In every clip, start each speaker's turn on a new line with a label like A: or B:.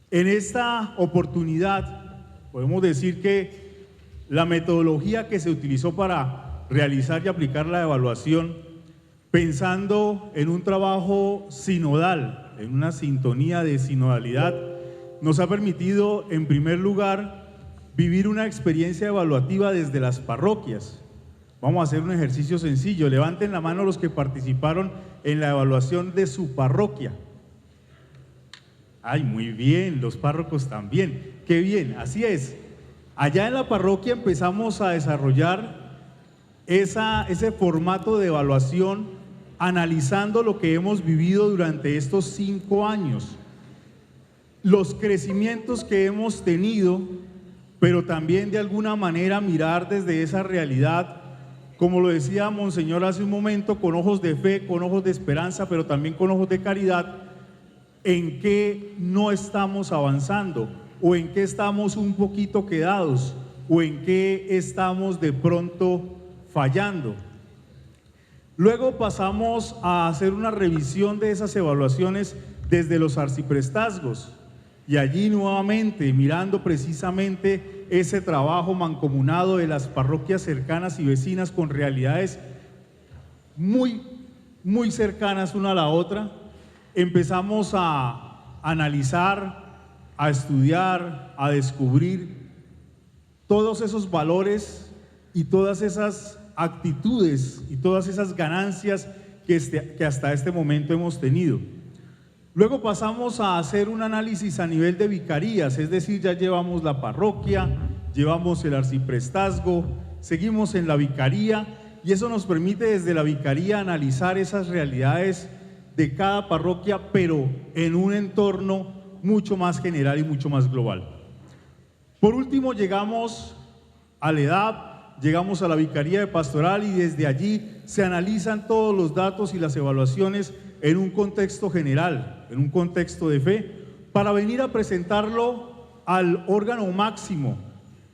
A: En esta oportunidad podemos decir que la metodología que se utilizó para realizar y aplicar la evaluación, pensando en un trabajo sinodal, en una sintonía de sinodalidad, nos ha permitido, en primer lugar, vivir una experiencia evaluativa desde las parroquias. Vamos a hacer un ejercicio sencillo. Levanten la mano los que participaron en la evaluación de su parroquia. Ay, muy bien, los párrocos también. Qué bien, así es. Allá en la parroquia empezamos a desarrollar ese formato de evaluación analizando lo que hemos vivido durante estos 5 años, los crecimientos que hemos tenido, pero también de alguna manera mirar desde esa realidad, como lo decía Monseñor hace un momento, con ojos de fe, con ojos de esperanza, pero también con ojos de caridad, en qué no estamos avanzando, o en qué estamos un poquito quedados, o en qué estamos de pronto fallando. Luego pasamos a hacer una revisión de esas evaluaciones desde los arciprestazgos, y allí nuevamente mirando precisamente ese trabajo mancomunado de las parroquias cercanas y vecinas con realidades muy cercanas una a la otra, empezamos a analizar, a estudiar, a descubrir todos esos valores y todas esas actitudes y todas esas ganancias que hasta este momento hemos tenido. Luego pasamos a hacer un análisis a nivel de vicarías, es decir, ya llevamos la parroquia, llevamos el arciprestazgo, seguimos en la vicaría, y eso nos permite desde la vicaría analizar esas realidades de cada parroquia, pero en un entorno mucho más general y mucho más global. Por último, llegamos al EDAP, llegamos a la Vicaría de Pastoral, y desde allí se analizan todos los datos y las evaluaciones en un contexto general, en un contexto de fe, para venir a presentarlo al órgano máximo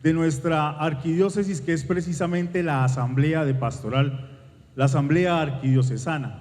A: de nuestra arquidiócesis, que es precisamente la Asamblea de Pastoral, la Asamblea Arquidiocesana.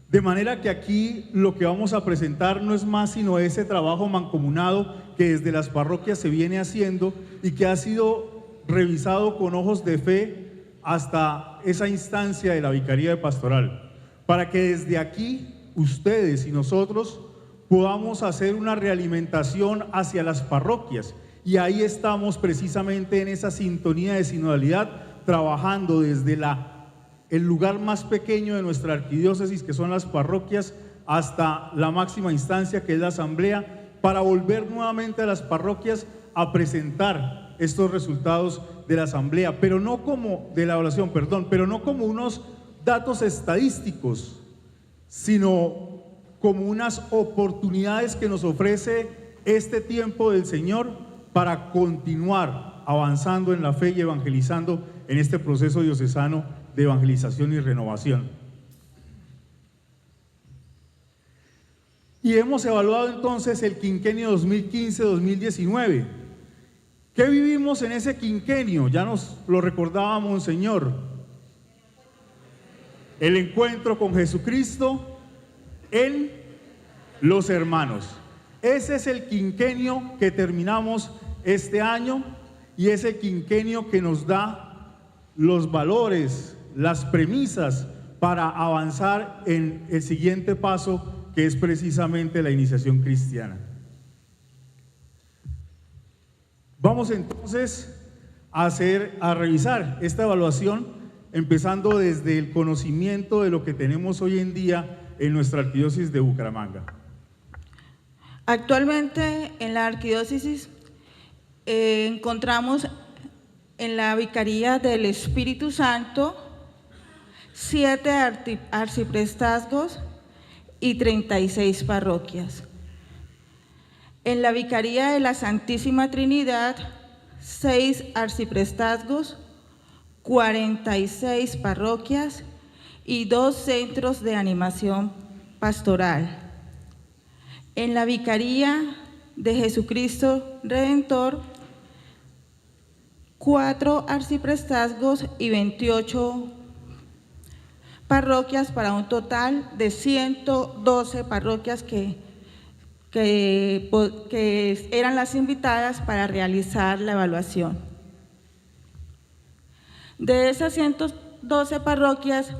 A: De manera que aquí lo que vamos a presentar no es más sino ese trabajo mancomunado que desde las parroquias se viene haciendo y que ha sido revisado con ojos de fe hasta esa instancia de la Vicaría de Pastoral, para que desde aquí ustedes y nosotros podamos hacer una realimentación hacia las parroquias, y ahí estamos precisamente en esa sintonía de sinodalidad, trabajando desde el lugar más pequeño de nuestra arquidiócesis, que son las parroquias, hasta la máxima instancia, que es la asamblea, para volver nuevamente a las parroquias a presentar estos resultados de la asamblea, pero no como de la evaluación, perdón, pero no como unos datos estadísticos, sino como unas oportunidades que nos ofrece este tiempo del Señor para continuar avanzando en la fe y evangelizando en este proceso diocesano de evangelización y renovación. Y hemos evaluado entonces el quinquenio 2015-2019. ¿Qué vivimos en ese quinquenio? Ya nos lo recordaba Monseñor. El encuentro con Jesucristo en los hermanos. Ese es el quinquenio que terminamos este año, y ese quinquenio que nos da los valores, las premisas para avanzar en el siguiente paso, que es precisamente la iniciación cristiana. Vamos entonces a revisar esta evaluación, empezando desde el conocimiento de lo que tenemos hoy en día en nuestra arquidiócesis de Bucaramanga.
B: Actualmente en la arquidiócesis encontramos en la Vicaría del Espíritu Santo 7 arciprestazgos y 36 parroquias. En la Vicaría de la Santísima Trinidad, 6 arciprestazgos, 46 parroquias y 2 centros de animación pastoral. En la Vicaría de Jesucristo Redentor, 4 arciprestazgos y 28 parroquias, para un total de 112 parroquias que que eran las invitadas para realizar la evaluación. De esas 112 parroquias,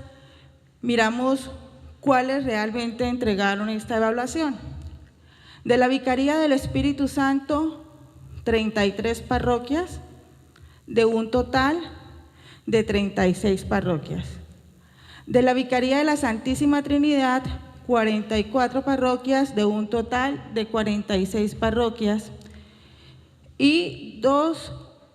B: miramos cuáles realmente entregaron esta evaluación. De la Vicaría del Espíritu Santo, 33 parroquias, de un total de 36 parroquias. De la Vicaría de la Santísima Trinidad, 44 parroquias, de un total de 46 parroquias. Y 2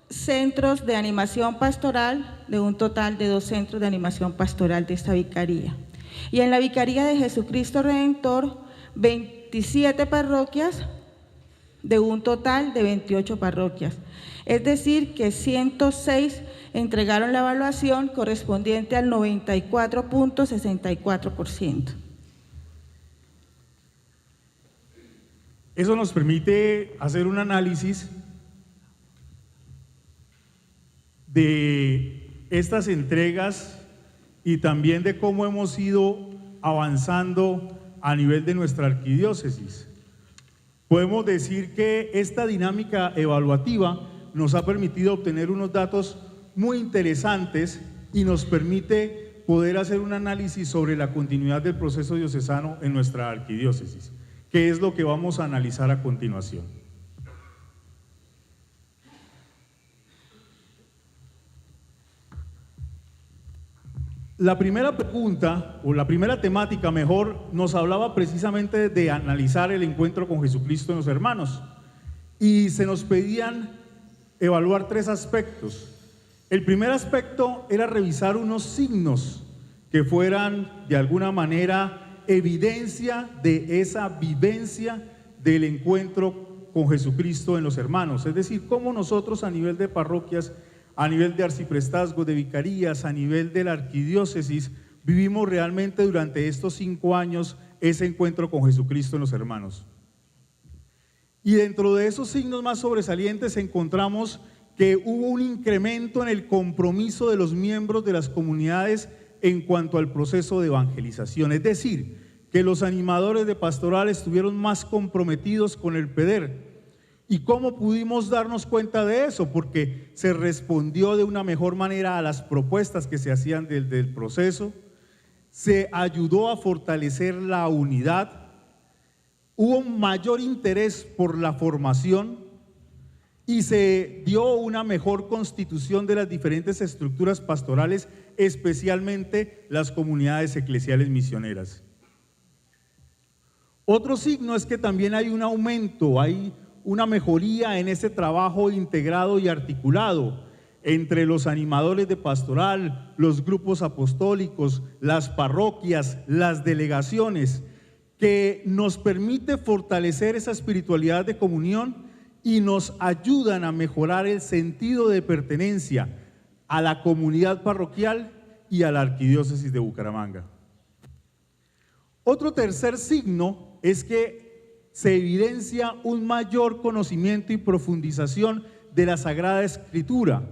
B: centros de animación pastoral, de un total de 2 centros de animación pastoral de esta vicaría. Y en la Vicaría de Jesucristo Redentor, 27 parroquias, de un total de 28 parroquias. Es decir, que 106 entregaron la evaluación correspondiente al 94.64%.
A: Eso nos permite hacer un análisis de estas entregas y también de cómo hemos ido avanzando a nivel de nuestra arquidiócesis. Podemos decir que esta dinámica evaluativa nos ha permitido obtener unos datos muy interesantes y nos permite poder hacer un análisis sobre la continuidad del proceso diocesano en nuestra arquidiócesis, que es lo que vamos a analizar a continuación. La primera pregunta, o la primera temática mejor, nos hablaba precisamente de analizar el encuentro con Jesucristo en los hermanos. Y se nos pedían evaluar 3 aspectos. El primer aspecto era revisar unos signos que fueran de alguna manera evidencia de esa vivencia del encuentro con Jesucristo en los hermanos. Es decir, cómo nosotros a nivel de parroquias, a nivel de arciprestazgos, de vicarías, a nivel de la arquidiócesis, vivimos realmente durante estos 5 años ese encuentro con Jesucristo en los hermanos. Y dentro de esos signos más sobresalientes encontramos que hubo un incremento en el compromiso de los miembros de las comunidades en cuanto al proceso de evangelización. Es decir, que los animadores de pastoral estuvieron más comprometidos con el PEDER. ¿Y cómo pudimos darnos cuenta de eso? Porque se respondió de una mejor manera a las propuestas que se hacían del proceso, se ayudó a fortalecer la unidad, hubo un mayor interés por la formación y se dio una mejor constitución de las diferentes estructuras pastorales, especialmente las comunidades eclesiales misioneras. Otro signo es que también hay un aumento, hay una mejoría en ese trabajo integrado y articulado entre los animadores de pastoral, los grupos apostólicos, las parroquias, las delegaciones, que nos permite fortalecer esa espiritualidad de comunión y nos ayudan a mejorar el sentido de pertenencia a la comunidad parroquial y a la arquidiócesis de Bucaramanga. Otro tercer signo es que se evidencia un mayor conocimiento y profundización de la Sagrada Escritura,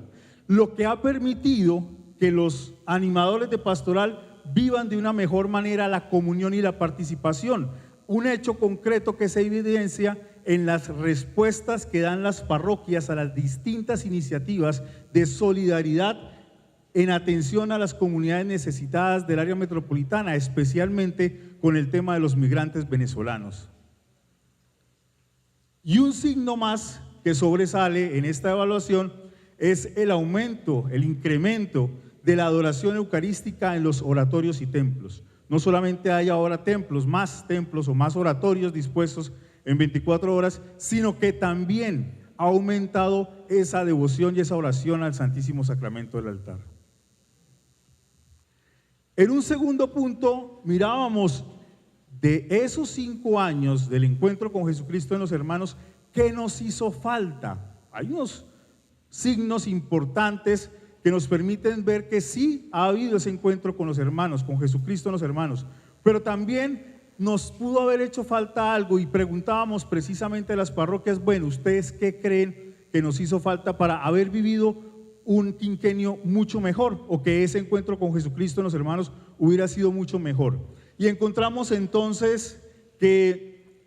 A: lo que ha permitido que los animadores de pastoral vivan de una mejor manera la comunión y la participación, un hecho concreto que se evidencia en las respuestas que dan las parroquias a las distintas iniciativas de solidaridad en atención a las comunidades necesitadas del área metropolitana, especialmente con el tema de los migrantes venezolanos. Y un signo más que sobresale en esta evaluación es el aumento, el incremento de la adoración eucarística en los oratorios y templos. No solamente hay ahora templos o más oratorios dispuestos en 24 horas, sino que también ha aumentado esa devoción y esa oración al Santísimo Sacramento del altar. En un segundo punto, mirábamos de esos 5 años del encuentro con Jesucristo en los hermanos, ¿qué nos hizo falta? Hay unos signos importantes que nos permiten ver que sí ha habido ese encuentro con los hermanos, con Jesucristo en los hermanos, pero también nos pudo haber hecho falta algo y preguntábamos precisamente a las parroquias, bueno, ¿ustedes qué creen que nos hizo falta para haber vivido un quinquenio mucho mejor o que ese encuentro con Jesucristo en los hermanos hubiera sido mucho mejor? Y encontramos entonces que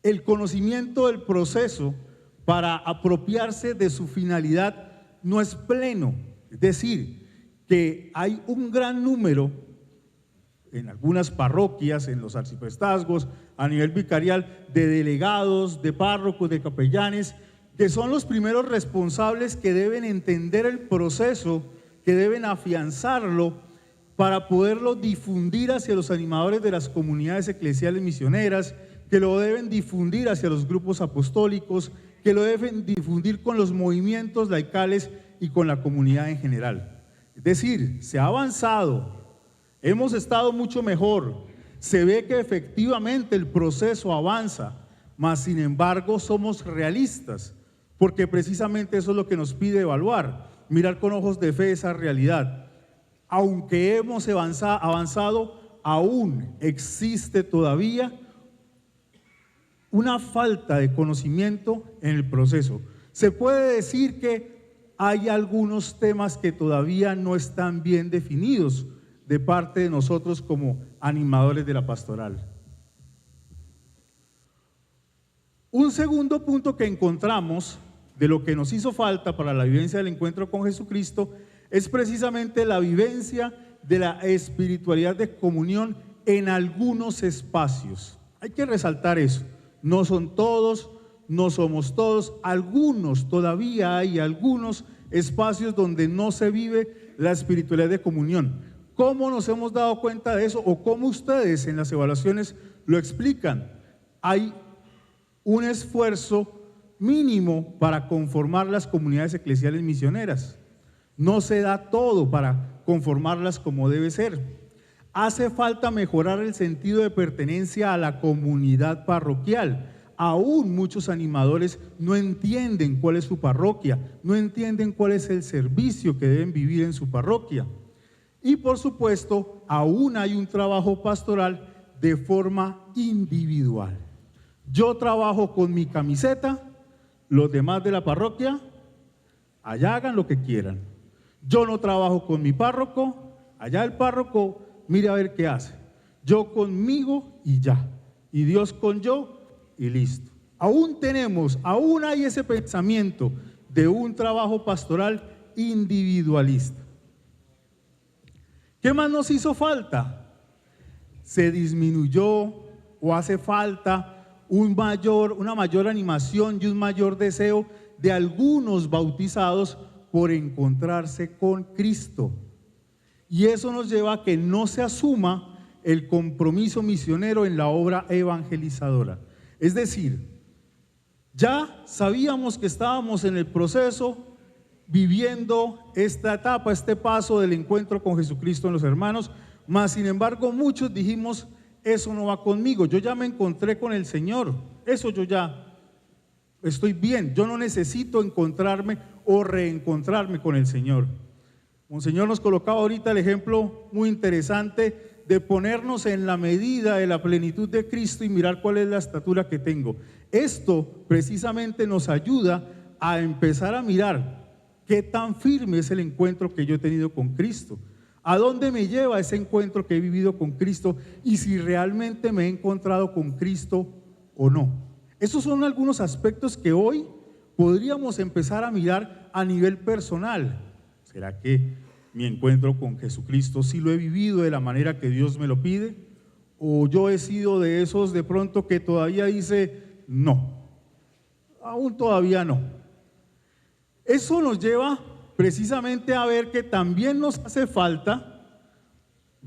A: el conocimiento del proceso para apropiarse de su finalidad no es pleno. Es decir, que hay un gran número en algunas parroquias, en los arciprestazgos, a nivel vicarial, de delegados, de párrocos, de capellanes, que son los primeros responsables que deben entender el proceso, que deben afianzarlo para poderlo difundir hacia los animadores de las comunidades eclesiales misioneras, que lo deben difundir hacia los grupos apostólicos, que lo deben difundir con los movimientos laicales y con la comunidad en general. Es decir, se ha avanzado, hemos estado mucho mejor, se ve que efectivamente el proceso avanza, mas sin embargo somos realistas, porque precisamente eso es lo que nos pide evaluar, mirar con ojos de fe esa realidad. Aunque hemos avanzado, aún existe todavía una falta de conocimiento en el proceso. Se puede decir que hay algunos temas que todavía no están bien definidos de parte de nosotros como animadores de la pastoral. Un segundo punto que encontramos de lo que nos hizo falta para la vivencia del encuentro con Jesucristo es precisamente la vivencia de la espiritualidad de comunión en algunos espacios. Hay que resaltar eso. No son todos, no somos todos, algunos, todavía hay algunos espacios donde no se vive la espiritualidad de comunión. ¿Cómo nos hemos dado cuenta de eso o cómo ustedes en las evaluaciones lo explican? Hay un esfuerzo mínimo para conformar las comunidades eclesiales misioneras. No se da todo para conformarlas como debe ser. Hace falta mejorar el sentido de pertenencia a la comunidad parroquial. Aún muchos animadores no entienden cuál es su parroquia, no entienden cuál es el servicio que deben vivir en su parroquia. Y por supuesto, aún hay un trabajo pastoral de forma individual. Yo trabajo con mi camiseta, los demás de la parroquia, allá hagan lo que quieran. Yo no trabajo con mi párroco, allá el párroco mire a ver qué hace. Yo conmigo y ya. Y Dios con yo y listo. Aún hay ese pensamiento de un trabajo pastoral individualista. ¿Qué más nos hizo falta? Se disminuyó o hace falta una mayor animación y un mayor deseo de algunos bautizados por encontrarse con Cristo. Y eso nos lleva a que no se asuma el compromiso misionero en la obra evangelizadora. Es decir, ya sabíamos que estábamos en el proceso, viviendo esta etapa, este paso del encuentro con Jesucristo en los hermanos, mas sin embargo muchos dijimos, eso no va conmigo, yo ya me encontré con el Señor, eso yo ya estoy bien, yo no necesito encontrarme o reencontrarme con el Señor. Monseñor nos colocaba ahorita el ejemplo muy interesante de ponernos en la medida de la plenitud de Cristo y mirar cuál es la estatura que tengo. Esto precisamente nos ayuda a empezar a mirar qué tan firme es el encuentro que yo he tenido con Cristo, a dónde me lleva ese encuentro que he vivido con Cristo y si realmente me he encontrado con Cristo o no. Esos son algunos aspectos que hoy podríamos empezar a mirar a nivel personal. ¿Será que mi encuentro con Jesucristo sí lo he vivido de la manera que Dios me lo pide? ¿O yo he sido de esos de pronto que todavía dice no? Aún todavía no. Eso nos lleva precisamente a ver que también nos hace falta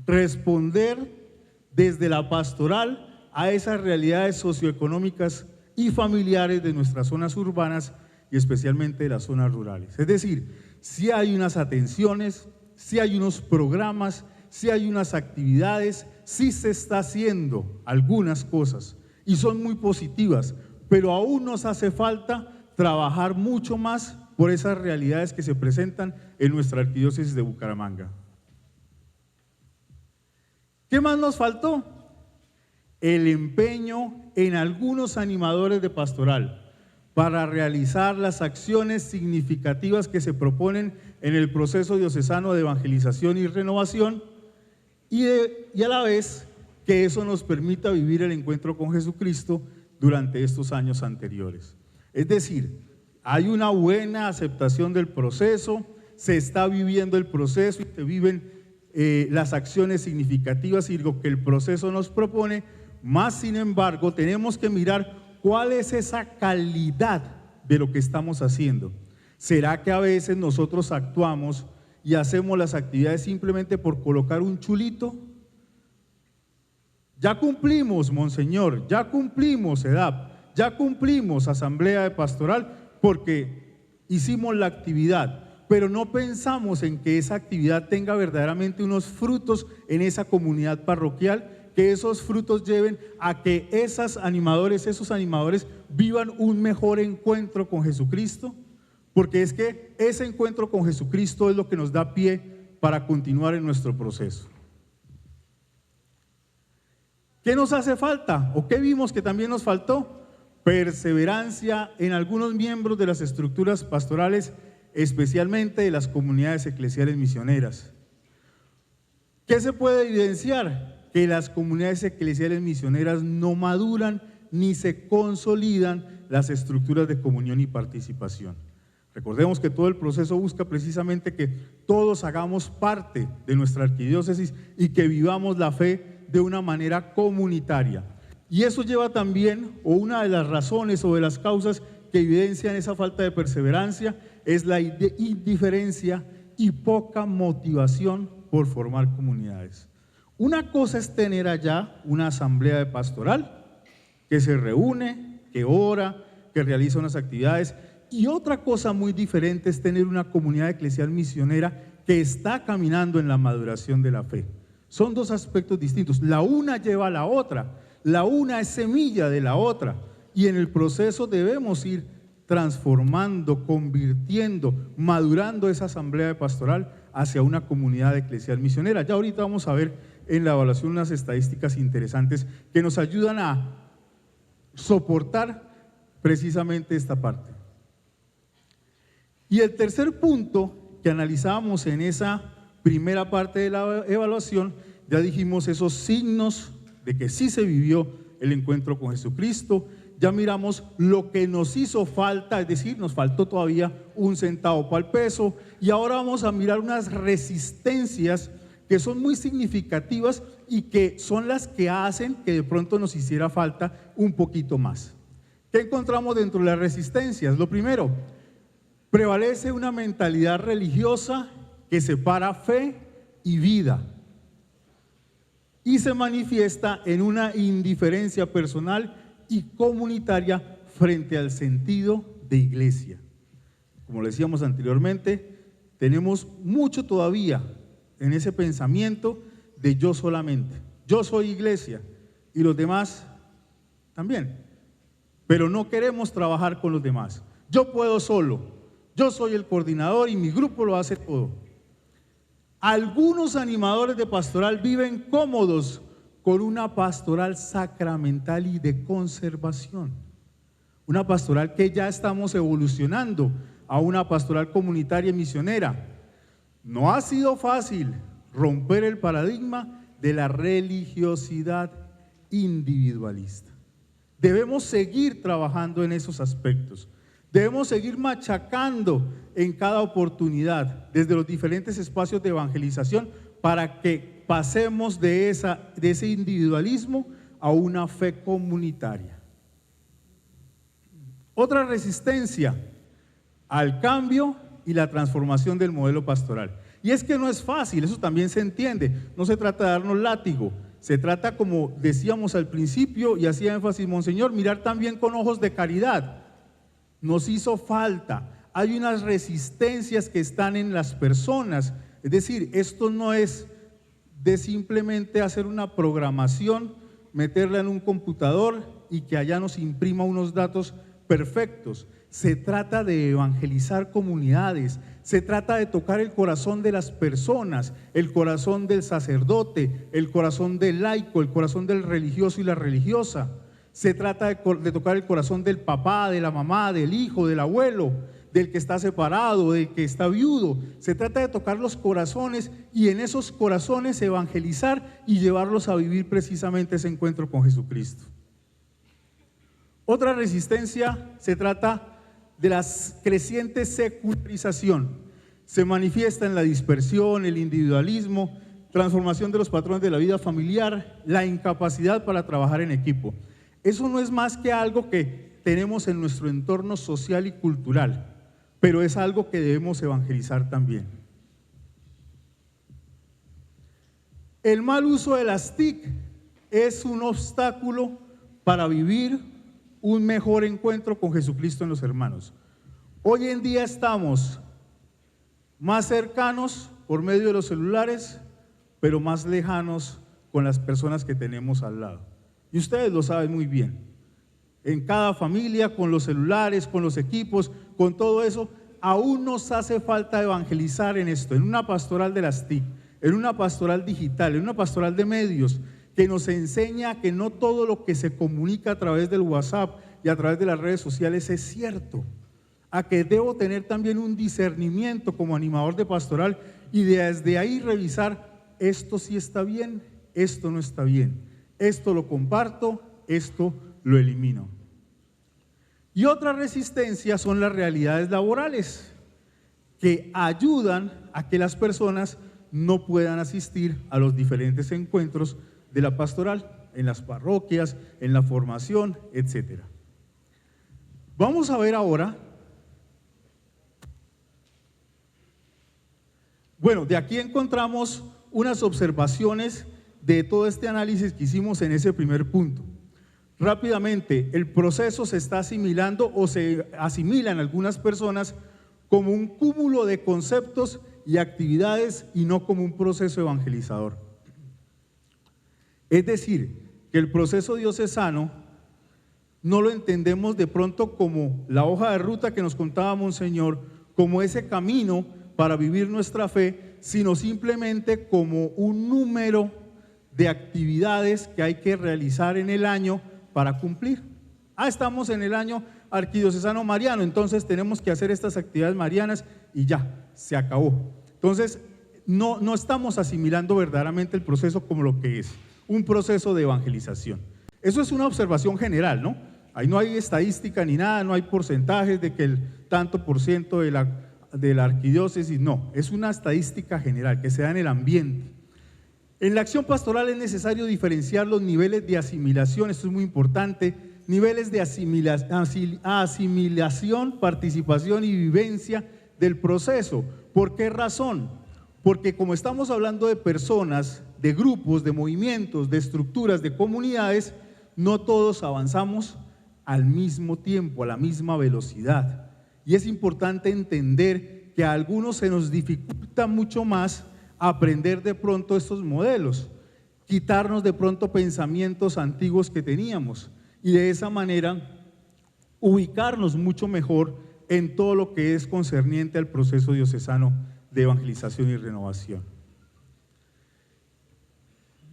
A: responder desde la pastoral a esas realidades socioeconómicas y familiares de nuestras zonas urbanas y especialmente de las zonas rurales. Es decir, si hay unas atenciones, si hay unos programas, si hay unas actividades, si se está haciendo algunas cosas y son muy positivas, pero aún nos hace falta trabajar mucho más por esas realidades que se presentan en nuestra arquidiócesis de Bucaramanga. ¿Qué más nos faltó? El empeño en algunos animadores de pastoral para realizar las acciones significativas que se proponen en el proceso diocesano de evangelización y renovación y a la vez que eso nos permita vivir el encuentro con Jesucristo durante estos años anteriores. Es decir, hay una buena aceptación del proceso, se está viviendo el proceso y se viven las acciones significativas y lo que el proceso nos propone, más sin embargo tenemos que mirar cuál es esa calidad de lo que estamos haciendo. ¿Será que a veces nosotros actuamos y hacemos las actividades simplemente por colocar un chulito? Ya cumplimos, Monseñor, ya cumplimos EDAP, ya cumplimos Asamblea de Pastoral porque hicimos la actividad, pero no pensamos en que esa actividad tenga verdaderamente unos frutos en esa comunidad parroquial, que esos frutos lleven a que esos animadores vivan un mejor encuentro con Jesucristo, porque es que ese encuentro con Jesucristo es lo que nos da pie para continuar en nuestro proceso. ¿Qué nos hace falta? ¿O qué vimos que también nos faltó? Perseverancia en algunos miembros de las estructuras pastorales, especialmente de las comunidades eclesiales misioneras. ¿Qué se puede evidenciar? Que las comunidades eclesiales misioneras no maduran ni se consolidan las estructuras de comunión y participación. Recordemos que todo el proceso busca precisamente que todos hagamos parte de nuestra arquidiócesis y que vivamos la fe de una manera comunitaria. Y eso lleva también, o una de las razones o de las causas que evidencian esa falta de perseverancia, es la indiferencia y poca motivación por formar comunidades. Una cosa es tener allá una asamblea de pastoral que se reúne, que ora, que realiza unas actividades, y otra cosa muy diferente es tener una comunidad eclesial misionera que está caminando en la maduración de la fe. Son dos aspectos distintos, la una lleva a la otra, la una es semilla de la otra, y en el proceso debemos ir transformando, convirtiendo, madurando esa asamblea de pastoral hacia una comunidad eclesial misionera. Ya ahorita vamos a ver en la evaluación unas estadísticas interesantes que nos ayudan a soportar precisamente esta parte. Y el tercer punto que analizábamos en esa primera parte de la evaluación, ya dijimos esos signos de que sí se vivió el encuentro con Jesucristo. Ya miramos lo que nos hizo falta, es decir, nos faltó todavía un centavo para el peso, y ahora vamos a mirar unas resistencias que son muy significativas y que son las que hacen que de pronto nos hiciera falta un poquito más. ¿Qué encontramos dentro de las resistencias? Lo primero, prevalece una mentalidad religiosa que separa fe y vida y se manifiesta en una indiferencia personal y comunitaria frente al sentido de iglesia. Como le decíamos anteriormente, tenemos mucho todavía en ese pensamiento de yo solamente. Yo soy iglesia y los demás también, pero no queremos trabajar con los demás. Yo puedo solo, yo soy el coordinador y mi grupo lo hace todo. Algunos animadores de pastoral viven cómodos con una pastoral sacramental y de conservación, una pastoral que ya estamos evolucionando a una pastoral comunitaria y misionera. No ha sido fácil romper el paradigma de la religiosidad individualista. Debemos seguir trabajando en esos aspectos. Debemos seguir machacando en cada oportunidad desde los diferentes espacios de evangelización para que pasemos de ese individualismo a una fe comunitaria. Otra resistencia al cambio y la transformación del modelo pastoral. Y es que no es fácil, eso también se entiende. No se trata de darnos látigo, se trata, como decíamos al principio y hacía énfasis Monseñor, mirar también con ojos de caridad. Nos hizo falta, hay unas resistencias que están en las personas. Es decir, esto no es de simplemente hacer una programación, meterla en un computador y que allá nos imprima unos datos perfectos. Se trata de evangelizar comunidades, se trata de tocar el corazón de las personas, el corazón del sacerdote, el corazón del laico, el corazón del religioso y la religiosa. Se trata de tocar el corazón del papá, de la mamá, del hijo, del abuelo, del que está separado, del que está viudo. Se trata de tocar los corazones y en esos corazones evangelizar y llevarlos a vivir precisamente ese encuentro con Jesucristo. Otra resistencia se trata de la creciente secularización. Se manifiesta en la dispersión, el individualismo, transformación de los patrones de la vida familiar, la incapacidad para trabajar en equipo. Eso no es más que algo que tenemos en nuestro entorno social y cultural, pero es algo que debemos evangelizar también. El mal uso de las TIC es un obstáculo para vivir un mejor encuentro con Jesucristo en los hermanos. Hoy en día estamos más cercanos por medio de los celulares, pero más lejanos con las personas que tenemos al lado. Y ustedes lo saben muy bien. En cada familia, con los celulares, con los equipos, con todo eso, aún nos hace falta evangelizar en esto, en una pastoral de las TIC, en una pastoral digital, en una pastoral de medios, que nos enseña que no todo lo que se comunica a través del WhatsApp y a través de las redes sociales es cierto, a que debo tener también un discernimiento como animador de pastoral y desde ahí revisar, esto sí está bien, esto no está bien, esto lo comparto, esto lo elimino. Y otra resistencia son las realidades laborales, que ayudan a que las personas no puedan asistir a los diferentes encuentros de la pastoral, en las parroquias, en la formación, etc. Vamos a ver ahora, bueno, de aquí encontramos unas observaciones de todo este análisis que hicimos en ese primer punto. Rápidamente, el proceso se está asimilando o se asimila en algunas personas como un cúmulo de conceptos y actividades y no como un proceso evangelizador. Es decir, que el proceso diocesano no lo entendemos de pronto como la hoja de ruta que nos contaba Monseñor, como ese camino para vivir nuestra fe, sino simplemente como un número de actividades que hay que realizar en el año para cumplir. Estamos en el año arquidiocesano mariano, entonces tenemos que hacer estas actividades marianas y ya, se acabó. Entonces, no estamos asimilando verdaderamente el proceso como lo que es, un proceso de evangelización. Eso es una observación general, ¿no? Ahí no hay estadística ni nada, no hay porcentajes de que el tanto por ciento de la arquidiócesis, no, es una estadística general que se da en el ambiente. En la acción pastoral es necesario diferenciar los niveles de asimilación, esto es muy importante, niveles de asimilación, participación y vivencia del proceso. ¿Por qué razón? Porque como estamos hablando de personas, de grupos, de movimientos, de estructuras, de comunidades, no todos avanzamos al mismo tiempo, a la misma velocidad. Y es importante entender que a algunos se nos dificulta mucho más aprender de pronto estos modelos, quitarnos de pronto pensamientos antiguos que teníamos y de esa manera ubicarnos mucho mejor en todo lo que es concerniente al proceso diocesano de evangelización y renovación.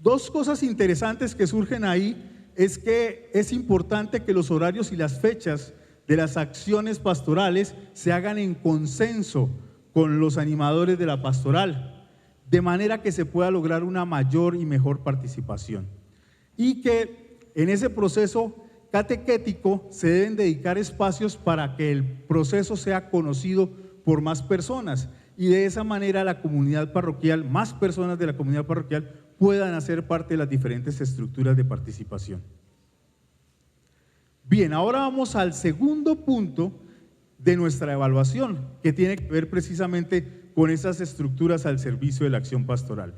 A: Dos cosas interesantes que surgen ahí es que es importante que los horarios y las fechas de las acciones pastorales se hagan en consenso con los animadores de la pastoral, de manera que se pueda lograr una mayor y mejor participación. Y que en ese proceso catequético se deben dedicar espacios para que el proceso sea conocido por más personas y de esa manera la comunidad parroquial, más personas de la comunidad parroquial puedan hacer parte de las diferentes estructuras de participación. Bien, ahora vamos al segundo punto de nuestra evaluación, que tiene que ver precisamente con esas estructuras al servicio de la acción pastoral.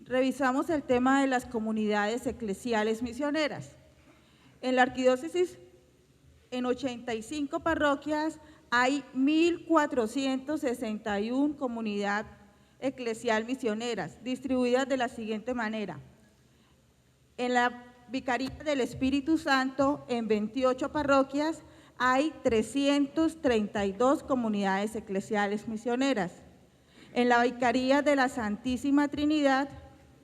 B: Revisamos el tema de las comunidades eclesiales misioneras. En la arquidiócesis, en 85 parroquias, hay 1.461 comunidades eclesial misioneras, distribuidas de la siguiente manera. En la Vicaría del Espíritu Santo, en 28 parroquias, hay 332 comunidades eclesiales misioneras. En la Vicaría de la Santísima Trinidad,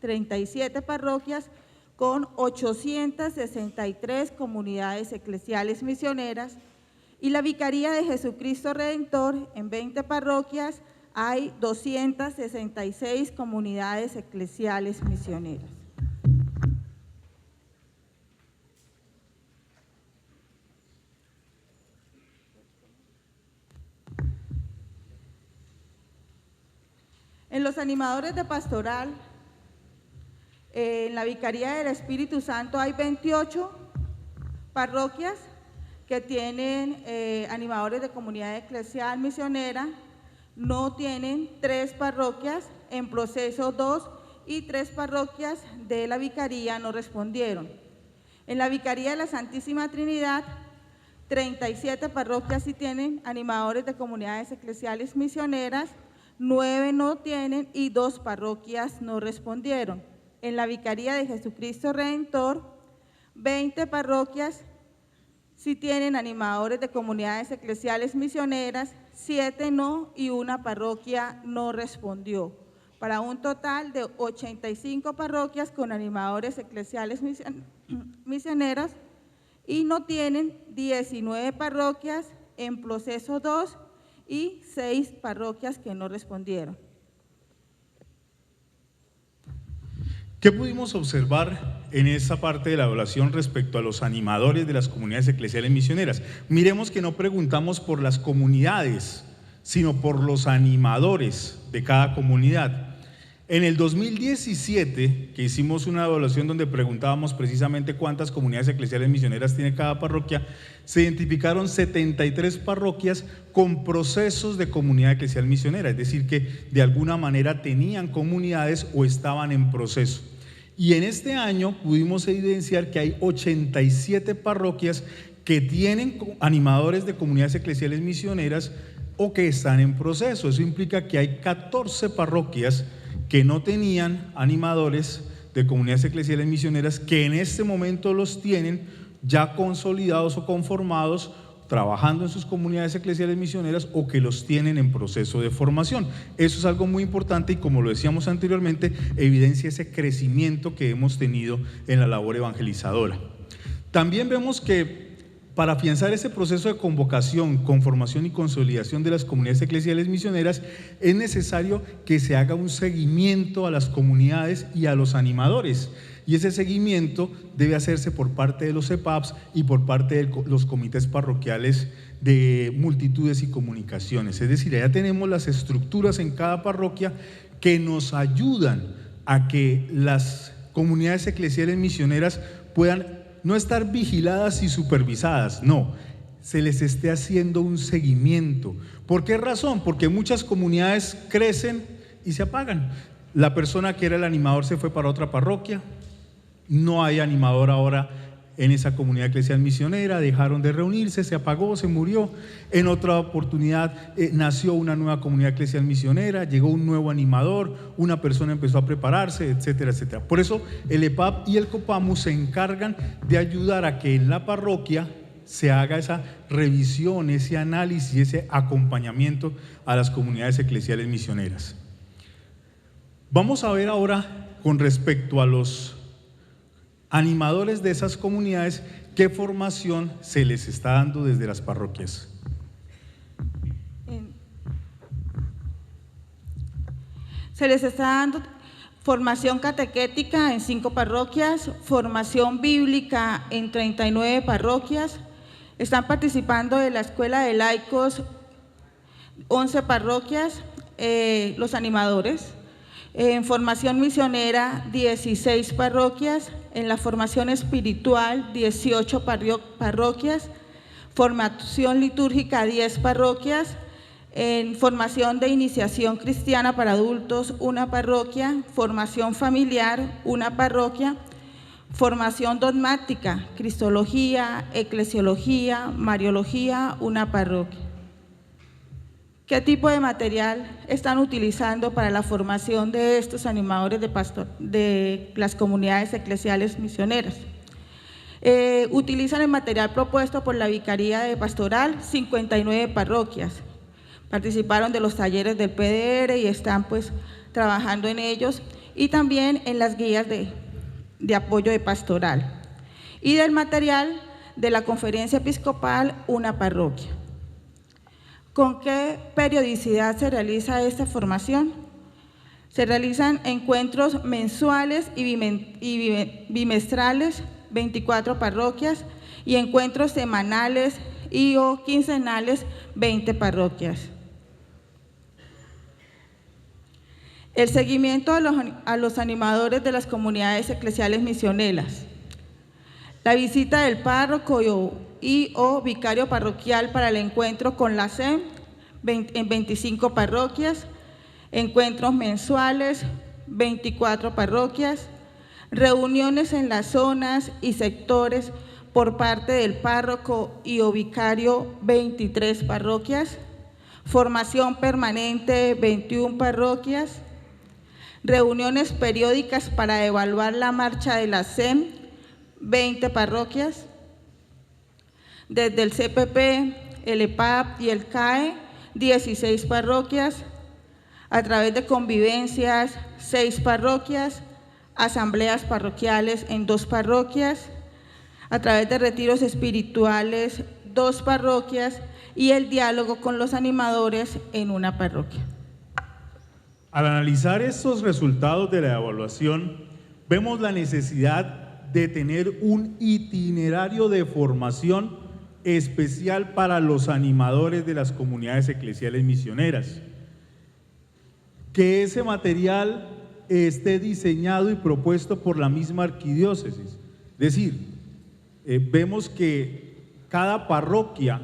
B: 37 parroquias con 863 comunidades eclesiales misioneras. Y la Vicaría de Jesucristo Redentor, en 20 parroquias, hay 266 comunidades eclesiales misioneras. En los animadores de pastoral, en la Vicaría del Espíritu Santo hay 28 parroquias que tienen animadores de comunidad eclesial misionera. No tienen 3 parroquias en proceso 2 y 3 parroquias de la Vicaría no respondieron. En la Vicaría de la Santísima Trinidad, 37 parroquias sí tienen animadores de comunidades eclesiales misioneras, 9 no tienen y 2 parroquias no respondieron. En la Vicaría de Jesucristo Redentor, 20 parroquias sí tienen animadores de comunidades eclesiales misioneras, 7 no y 1 parroquia no respondió, para un total de 85 parroquias con animadores eclesiales misioneros, y no tienen 19 parroquias en proceso 2 y 6 parroquias que no respondieron.
A: ¿Qué pudimos observar en esa parte de la evaluación respecto a los animadores de las comunidades eclesiales misioneras? Miremos que no preguntamos por las comunidades, sino por los animadores de cada comunidad. En el 2017, que hicimos una evaluación donde preguntábamos precisamente cuántas comunidades eclesiales misioneras tiene cada parroquia, se identificaron 73 parroquias con procesos de comunidad eclesial misionera, es decir, que de alguna manera tenían comunidades o estaban en proceso. Y en este año pudimos evidenciar que hay 87 parroquias que tienen animadores de comunidades eclesiales misioneras o que están en proceso. Eso implica que hay 14 parroquias que no tenían animadores de comunidades eclesiales misioneras, que en este momento los tienen ya consolidados o conformados, trabajando en sus comunidades eclesiales misioneras, o que los tienen en proceso de formación. Eso es algo muy importante y, como lo decíamos anteriormente, evidencia ese crecimiento que hemos tenido en la labor evangelizadora. También vemos que para afianzar ese proceso de convocación, conformación y consolidación de las comunidades eclesiales misioneras, es necesario que se haga un seguimiento a las comunidades y a los animadores. Y ese seguimiento debe hacerse por parte de los EPAPs y por parte de los comités parroquiales de multitudes y comunicaciones. Es decir, allá tenemos las estructuras en cada parroquia que nos ayudan a que las comunidades eclesiales misioneras puedan no estar vigiladas y supervisadas, no, se les esté haciendo un seguimiento. ¿Por qué razón? Porque muchas comunidades crecen y se apagan. La persona que era el animador se fue para otra parroquia, no hay animador ahora en esa comunidad eclesial misionera, dejaron de reunirse, se apagó, se murió. En otra oportunidad nació una nueva comunidad eclesial misionera, llegó un nuevo animador, una persona empezó a prepararse, etcétera, etcétera. Por eso el EPAP y el COPAMU se encargan de ayudar a que en la parroquia se haga esa revisión, ese análisis, ese acompañamiento a las comunidades eclesiales misioneras. Vamos a ver ahora, con respecto a los animadores de esas comunidades, ¿qué formación se les está dando desde las parroquias?
B: Se les está dando formación catequética en 5 parroquias, formación bíblica en 39 parroquias. Están participando de la Escuela de Laicos 11 parroquias, los animadores. En formación misionera, 16 parroquias. En la formación espiritual, 18 parroquias. Formación litúrgica, 10 parroquias. En formación de iniciación cristiana para adultos, 1 parroquia. Formación familiar, 1 parroquia. Formación dogmática, cristología, eclesiología, mariología, 1 parroquia. ¿Qué tipo de material están utilizando para la formación de estos animadores de las comunidades eclesiales misioneras? Utilizan el material propuesto por la Vicaría de Pastoral, 59 parroquias. Participaron de los talleres del PDR y están pues trabajando en ellos, y también en las guías de apoyo de pastoral. Y del material de la Conferencia Episcopal una parroquia. ¿Con qué periodicidad se realiza esta formación? Se realizan encuentros mensuales y bimestrales, 24 parroquias, y encuentros semanales y o quincenales, 20 parroquias. El seguimiento a los animadores de las comunidades eclesiales misioneras. La visita del párroco y o vicario parroquial para el encuentro con la SEM en 25 parroquias, encuentros mensuales, 24 parroquias, reuniones en las zonas y sectores por parte del párroco y o vicario, 23 parroquias, formación permanente, 21 parroquias, reuniones periódicas para evaluar la marcha de la SEM, 20 parroquias, desde el CPP, el EPAP y el CAE, 16 parroquias, a través de convivencias, 6 parroquias, asambleas parroquiales en 2 parroquias, a través de retiros espirituales, 2 parroquias y el diálogo con los animadores en una parroquia.
A: Al analizar estos resultados de la evaluación, vemos la necesidad de tener un itinerario de formación especial para los animadores de las comunidades eclesiales misioneras. Que ese material esté diseñado y propuesto por la misma arquidiócesis. Es decir, vemos que cada parroquia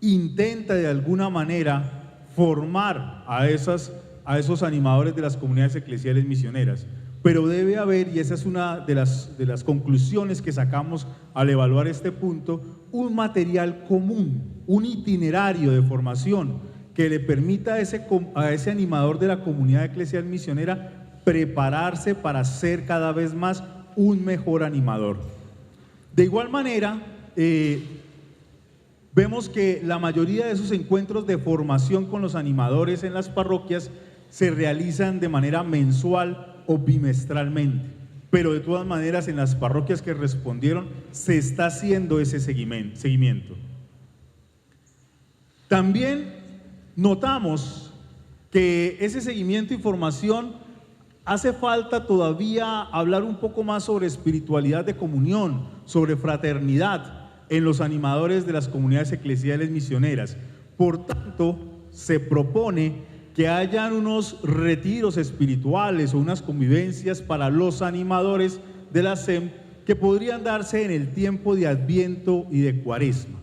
A: intenta de alguna manera formar a esos animadores de las comunidades eclesiales misioneras, pero debe haber, y esa es una de las conclusiones que sacamos al evaluar este punto, un material común, un itinerario de formación que le permita a ese animador de la comunidad eclesial misionera prepararse para ser cada vez más un mejor animador. De igual manera, vemos que la mayoría de esos encuentros de formación con los animadores en las parroquias se realizan de manera mensual o bimestralmente, pero de todas maneras en las parroquias que respondieron se está haciendo ese seguimiento. También notamos que ese seguimiento y formación hace falta todavía hablar un poco más sobre espiritualidad de comunión, sobre fraternidad en los animadores de las comunidades eclesiales misioneras. Por tanto, se propone que hayan unos retiros espirituales o unas convivencias para los animadores de la SEM que podrían darse en el tiempo de Adviento y de Cuaresma.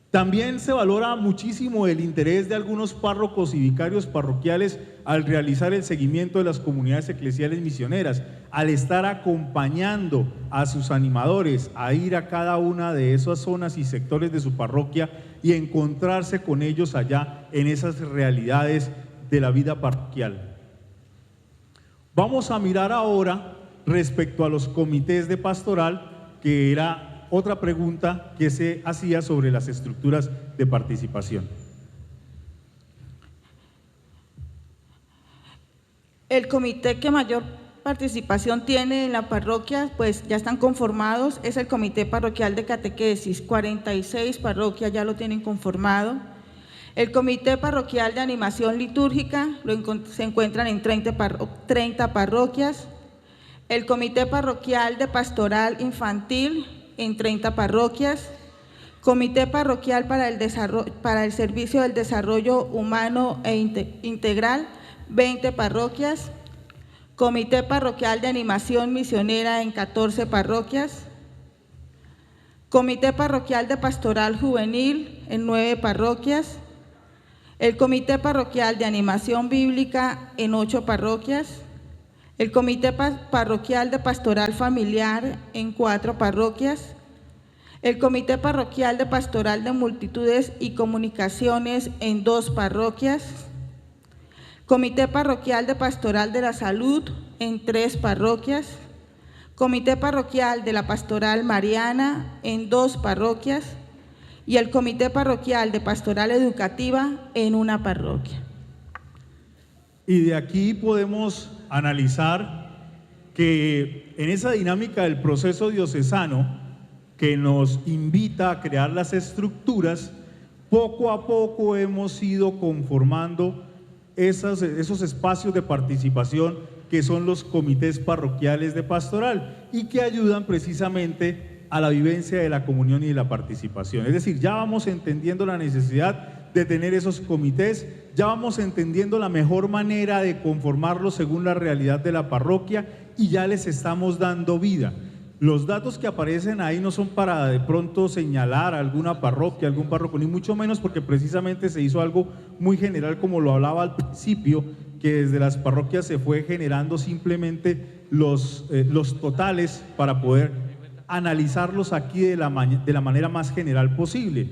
A: También se valora muchísimo el interés de algunos párrocos y vicarios parroquiales al realizar el seguimiento de las comunidades eclesiales misioneras, al estar acompañando a sus animadores a ir a cada una de esas zonas y sectores de su parroquia y encontrarse con ellos allá en esas realidades de la vida parroquial. Vamos a mirar ahora respecto a los comités de pastoral, que era otra pregunta que se hacía sobre las estructuras de participación.
B: El comité que mayor participación tiene en la parroquia, pues ya están conformados, es el Comité Parroquial de Catequesis, 46 parroquias ya lo tienen conformado. El Comité Parroquial de Animación Litúrgica se encuentran en 30 parroquias. El Comité Parroquial de Pastoral Infantil en 30 parroquias, Comité Parroquial para el Servicio del Desarrollo Humano e Integral, 20 parroquias, Comité Parroquial de Animación Misionera en 14 parroquias, Comité Parroquial de Pastoral Juvenil en 9 parroquias, el Comité Parroquial de Animación Bíblica en 8 parroquias, el Comité Parroquial de Pastoral Familiar en 4 parroquias, el Comité Parroquial de Pastoral de Multitudes y Comunicaciones en 2 parroquias, Comité Parroquial de Pastoral de la Salud en 3 parroquias, Comité Parroquial de la Pastoral Mariana en 2 parroquias y el Comité Parroquial de Pastoral Educativa en 1 parroquia.
A: Y de aquí podemos analizar que en esa dinámica del proceso diocesano, que nos invita a crear las estructuras, poco a poco hemos ido conformando esos espacios de participación que son los comités parroquiales de pastoral y que ayudan precisamente a la vivencia de la comunión y de la participación. Es decir, ya vamos entendiendo la necesidad de tener esos comités, ya vamos entendiendo la mejor manera de conformarlos según la realidad de la parroquia y ya les estamos dando vida. Los datos que aparecen ahí no son para de pronto señalar a alguna parroquia, algún párroco, ni mucho menos, porque precisamente se hizo algo muy general, como lo hablaba al principio, que desde las parroquias se fue generando simplemente los totales para poder analizarlos aquí de la manera más general posible,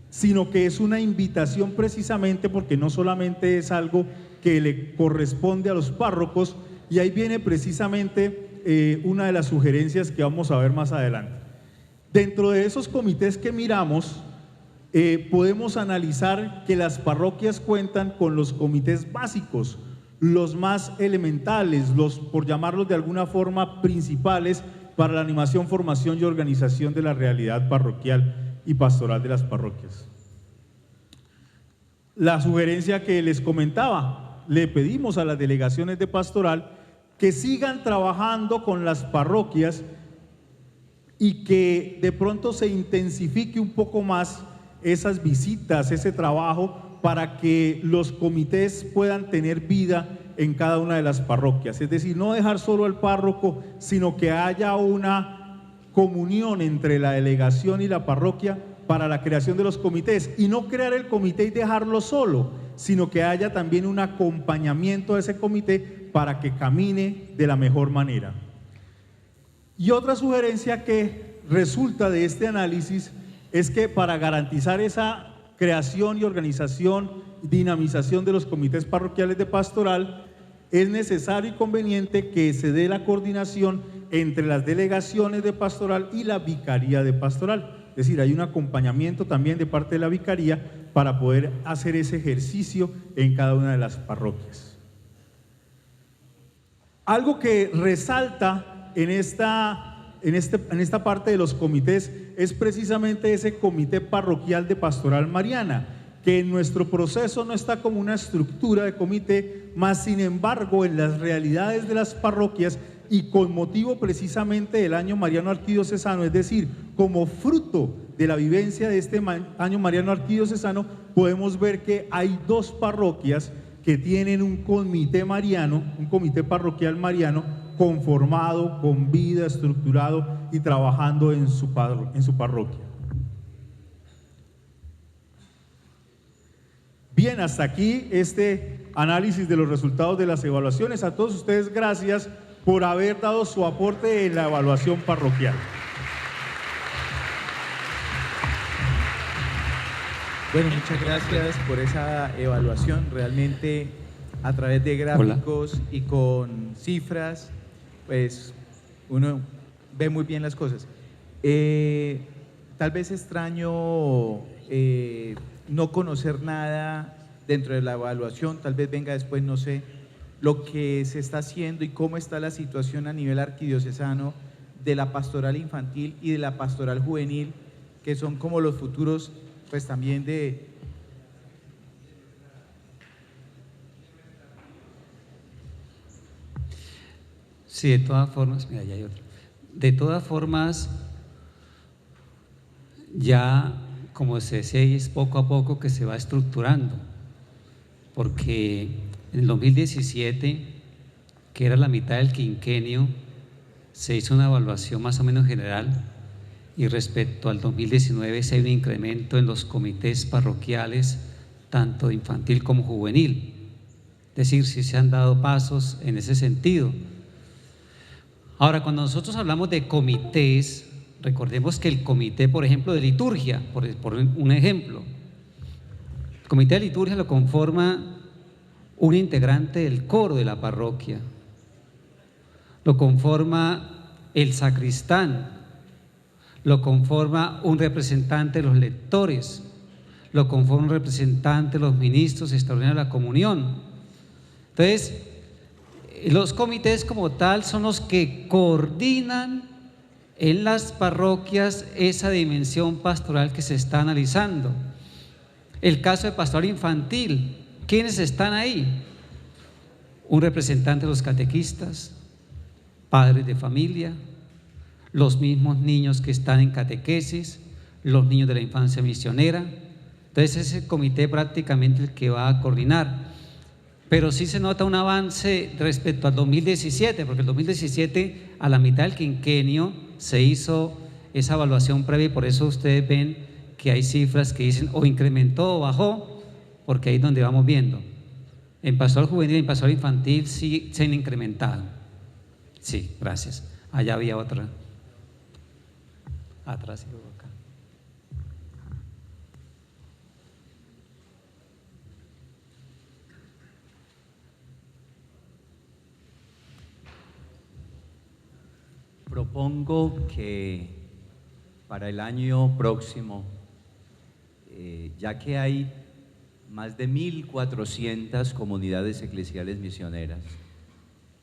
A: sino que es una invitación precisamente porque no solamente es algo que le corresponde a los párrocos, y ahí viene precisamente una de las sugerencias que vamos a ver más adelante. Dentro de esos comités que miramos, podemos analizar que las parroquias cuentan con los comités básicos, los más elementales, los, por llamarlos de alguna forma, principales para la animación, formación y organización de la realidad parroquial y pastoral de las parroquias. La sugerencia que les comentaba, le pedimos a las delegaciones de pastoral que sigan trabajando con las parroquias y que de pronto se intensifique un poco más esas visitas, ese trabajo, para que los comités puedan tener vida en cada una de las parroquias. Es decir, no dejar solo al párroco, sino que haya una comunión entre la delegación y la parroquia para la creación de los comités, y no crear el comité y dejarlo solo, sino que haya también un acompañamiento de ese comité para que camine de la mejor manera. Y otra sugerencia que resulta de este análisis es que para garantizar esa creación y organización, dinamización de los comités parroquiales de pastoral, es necesario y conveniente que se dé la coordinación entre las delegaciones de pastoral y la vicaría de pastoral. Es decir, hay un acompañamiento también de parte de la vicaría para poder hacer ese ejercicio en cada una de las parroquias. Algo que resalta en esta parte de los comités es precisamente ese comité parroquial de pastoral mariana, que en nuestro proceso no está como una estructura de comité, más sin embargo en las realidades de las parroquias y con motivo precisamente del año mariano arquidiocesano, es decir, como fruto de la vivencia de este año mariano arquidiocesano, podemos ver que hay dos parroquias que tienen un comité mariano, un comité parroquial mariano conformado, con vida, estructurado y trabajando en su parroquia. Bien, hasta aquí este análisis de los resultados de las evaluaciones. A todos ustedes, gracias por haber dado su aporte en la evaluación parroquial.
C: Bueno, muchas gracias por esa evaluación. Realmente a través de gráficos y con cifras, pues uno ve muy bien las cosas. Tal vez extraño no conocer nada dentro de la evaluación, tal vez venga después, no sé, lo que se está haciendo y cómo está la situación a nivel arquidiocesano de la pastoral infantil y de la pastoral juvenil, que son como los futuros, pues también de...
D: Sí, de todas formas, mira, ya hay otro. De todas formas, ya, como se decía, es poco a poco que se va estructurando, porque en el 2017, que era la mitad del quinquenio, se hizo una evaluación más o menos general, y respecto al 2019 se hay un incremento en los comités parroquiales, tanto de infantil como juvenil. Es decir, sí se han dado pasos en ese sentido. Ahora, cuando nosotros hablamos de comités, recordemos que el comité, por ejemplo, de liturgia, por un ejemplo, el comité de liturgia lo conforma un integrante del coro de la parroquia, lo conforma el sacristán, lo conforma un representante de los lectores, lo conforma un representante de los ministros extraordinarios de la comunión. Entonces, los comités como tal son los que coordinan en las parroquias esa dimensión pastoral que se está analizando. El caso de pastoral infantil, ¿quiénes están ahí? Un representante de los catequistas, padres de familia, los mismos niños que están en catequesis, los niños de la infancia misionera. Entonces es el comité prácticamente el que va a coordinar. Pero sí se nota un avance respecto al 2017, porque el 2017 a la mitad del quinquenio se hizo esa evaluación previa y por eso ustedes ven que hay cifras que dicen o incrementó o bajó, porque ahí es donde vamos viendo. En pastoral juvenil y en pastoral infantil sí se han incrementado. Sí, gracias. Allá había otra. Atrás y luego acá.
E: Propongo que para el año próximo, ya que hay más de 1.400 comunidades eclesiales misioneras,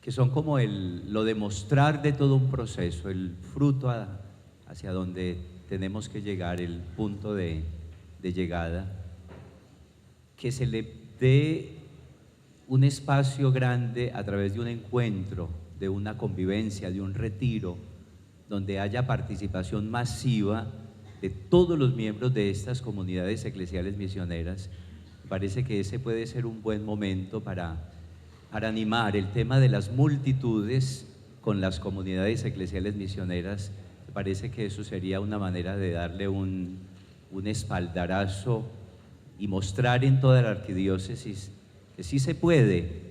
E: que son como lo de mostrar de todo un proceso, el fruto hacia donde tenemos que llegar, el punto de llegada, que se le dé un espacio grande a través de un encuentro, de una convivencia, de un retiro, donde haya participación masiva de todos los miembros de estas comunidades eclesiales misioneras. Me parece que ese puede ser un buen momento para animar el tema de las multitudes con las comunidades eclesiales misioneras. Me parece que eso sería una manera de darle un espaldarazo y mostrar en toda la arquidiócesis que sí se puede,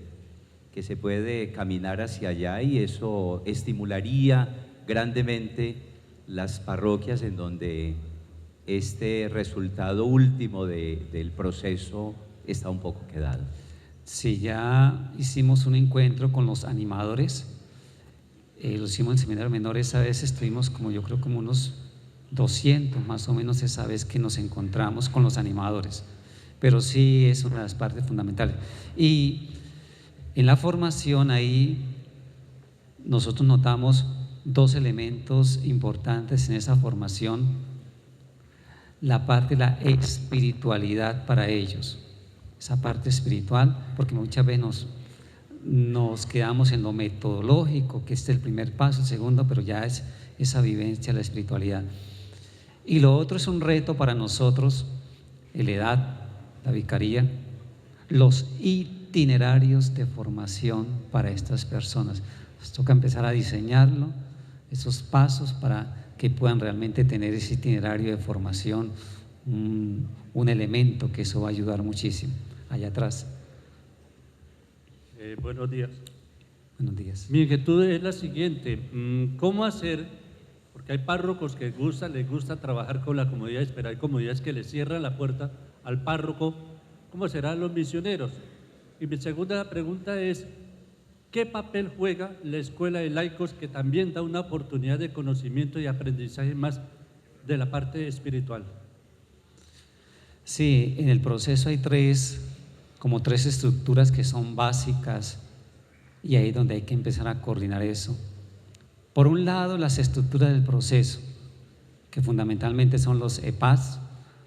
E: que se puede caminar hacia allá, y eso estimularía grandemente las parroquias en donde este resultado último del proceso está un poco quedado.
D: Sí, ya hicimos un encuentro con los animadores, lo hicimos en seminario menor. Esa vez estuvimos yo creo como unos 200 más o menos esa vez que nos encontramos con los animadores, pero sí es una de las partes fundamentales. Y en la formación ahí nosotros notamos dos elementos importantes en esa formación: la parte de la espiritualidad para ellos, esa parte espiritual, porque muchas veces nos quedamos en lo metodológico, que este es el primer paso, el segundo, pero ya es esa vivencia de la espiritualidad. Y lo otro es un reto para nosotros, el EDAD, la vicaría, los itinerarios de formación para estas personas. Nos toca empezar a diseñarlo, esos pasos para que puedan realmente tener ese itinerario de formación, un elemento que eso va a ayudar muchísimo. Allá atrás.
F: Buenos días.
D: Buenos días.
F: Mi inquietud es la siguiente: ¿cómo hacer? Porque hay párrocos que les gusta trabajar con la comunidad, pero hay comunidades que le cierran la puerta al párroco. ¿Cómo serán los misioneros? Y mi segunda pregunta es: ¿qué papel juega la escuela de laicos, que también da una oportunidad de conocimiento y aprendizaje más de la parte espiritual?
D: Sí, en el proceso hay tres estructuras que son básicas, y ahí es donde hay que empezar a coordinar eso. Por un lado, las estructuras del proceso, que fundamentalmente son los EPAS,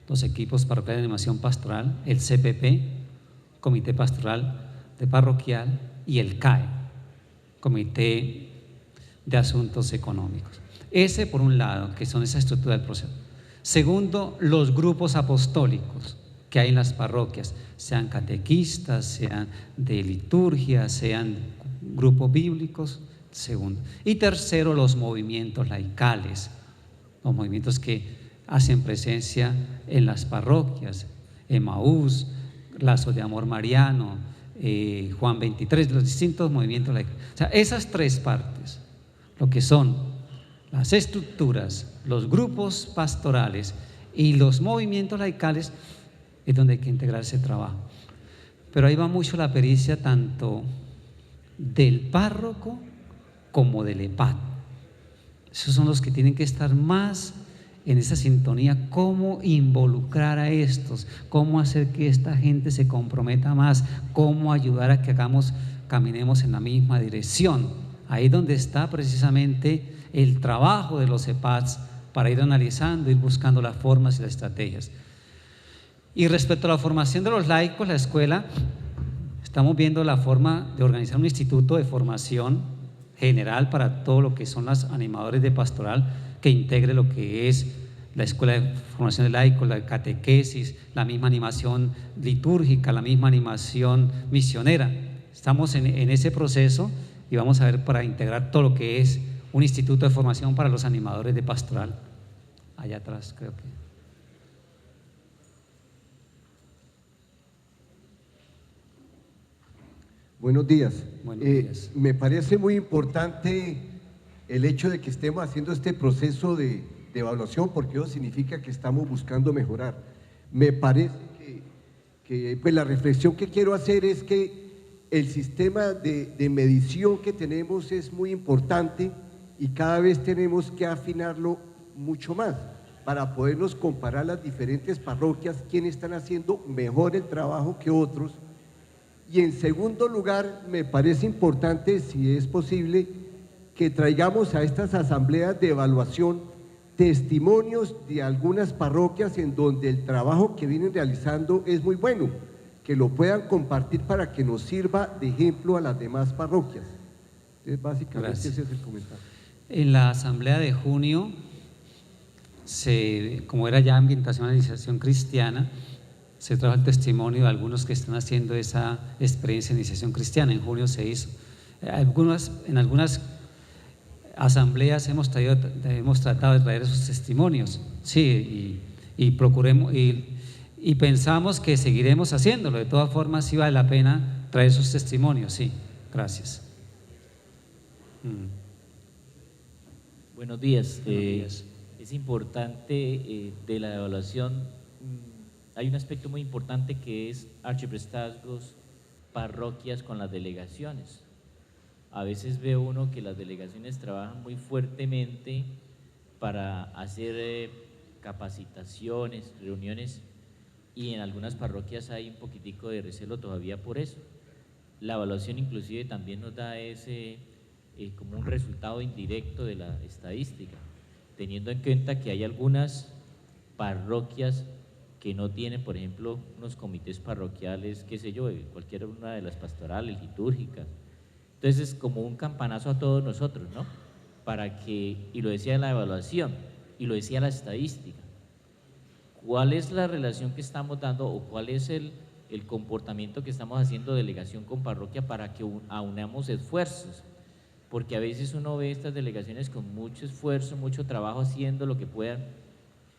D: los equipos parroquiales de animación pastoral, el CPP, Comité Pastoral de Parroquial, y el CAE, Comité de Asuntos Económicos. Ese por un lado, que son esa estructura del proceso. Segundo, los grupos apostólicos que hay en las parroquias, sean catequistas, sean de liturgia, sean grupos bíblicos. Segundo. Y tercero, los movimientos laicales, los movimientos que hacen presencia en las parroquias: Emaús, Lazos de Amor Mariano, Juan 23, los distintos movimientos laicales. O sea, esas tres partes, lo que son las estructuras, los grupos pastorales y los movimientos laicales, es donde hay que integrar ese trabajo. Pero ahí va mucho la pericia tanto del párroco como del EPAD. Esos son los que tienen que estar más en esa sintonía, cómo involucrar a estos, cómo hacer que esta gente se comprometa más, cómo ayudar a que caminemos en la misma dirección Ahí donde está precisamente el trabajo de los EPADs para ir analizando, ir buscando las formas y las estrategias. Y respecto a la formación de los laicos, la escuela, estamos viendo la forma de organizar un instituto de formación general para todo lo que son los animadores de pastoral, que integre lo que es la escuela de formación de laicos, la catequesis, la misma animación litúrgica, la misma animación misionera. Estamos en ese proceso y vamos a ver para integrar todo lo que es un instituto de formación para los animadores de pastoral. Allá atrás creo que.
G: Buenos días.
D: Buenos días.
G: Me parece muy importante el hecho de que estemos haciendo este proceso de evaluación, porque eso significa que estamos buscando mejorar. Me parece que pues la reflexión que quiero hacer es que el sistema de medición que tenemos es muy importante y cada vez tenemos que afinarlo mucho más para podernos comparar las diferentes parroquias, quiénes están haciendo mejor el trabajo que otros. Y en segundo lugar, me parece importante, si es posible, que traigamos a estas asambleas de evaluación testimonios de algunas parroquias en donde el trabajo que vienen realizando es muy bueno, que lo puedan compartir para que nos sirva de ejemplo a las demás parroquias. Entonces, básicamente ese es el comentario.
D: En la asamblea de junio, como era ya ambientación y iniciación cristiana, se trajo el testimonio de algunos que están haciendo esa experiencia de iniciación cristiana. En junio se hizo. En algunas asambleas hemos tratado de traer esos testimonios, sí, y procuremos, y pensamos que seguiremos haciéndolo. De todas formas, sí vale la pena traer esos testimonios, sí. Gracias.
H: Buenos días.
D: Buenos días.
H: Es importante de la evaluación. Hay un aspecto muy importante que es arciprestazgos, parroquias con las delegaciones. A veces ve uno que las delegaciones trabajan muy fuertemente para hacer capacitaciones, reuniones, y en algunas parroquias hay un poquitico de recelo todavía por eso. La evaluación inclusive también nos da ese como un resultado indirecto de la estadística, teniendo en cuenta que hay algunas parroquias que no tienen, por ejemplo, unos comités parroquiales, qué sé yo, cualquiera una de las pastorales, litúrgicas. Entonces es como un campanazo a todos nosotros, ¿no? Para que, y lo decía la evaluación, y lo decía la estadística, ¿cuál es la relación que estamos dando o cuál es el comportamiento que estamos haciendo delegación con parroquia para que aunamos esfuerzos? Porque a veces uno ve estas delegaciones con mucho esfuerzo, mucho trabajo, haciendo lo que puedan,